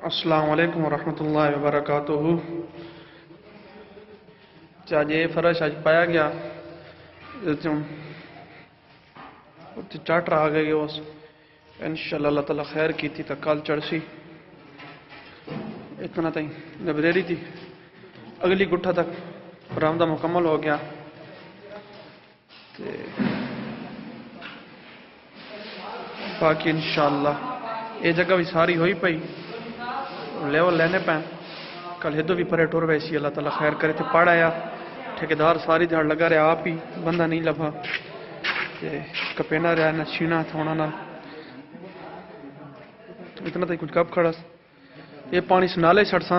अस्सलाम वालेकुम रहमतुल्लाहि व बरकातुहू। आज ये फर्श आज पाया गया चाटर आ गई उस इंशाअल्लाह अल्लाह ताला खैर की थी तो कल चढ़सी इतना तई नबरेरी थी अगली गुठा तक बरामदा मुकम्मल हो गया। बाकी इंशाअल्लाह ये जगह भी सारी हुई पई लेवल लेने पैन कल हिदो भी परे टुर वैसी अल्लाह ताला खैर करे थे पढ़ आया ठेकेदार सारी दिहाड़ लगा रहा आप ही बंदा नहीं लभा कपेना रहा न छीना थोड़ा ना तो इतना तो कुछ कब खड़ा ये पानी से नाले छड़सा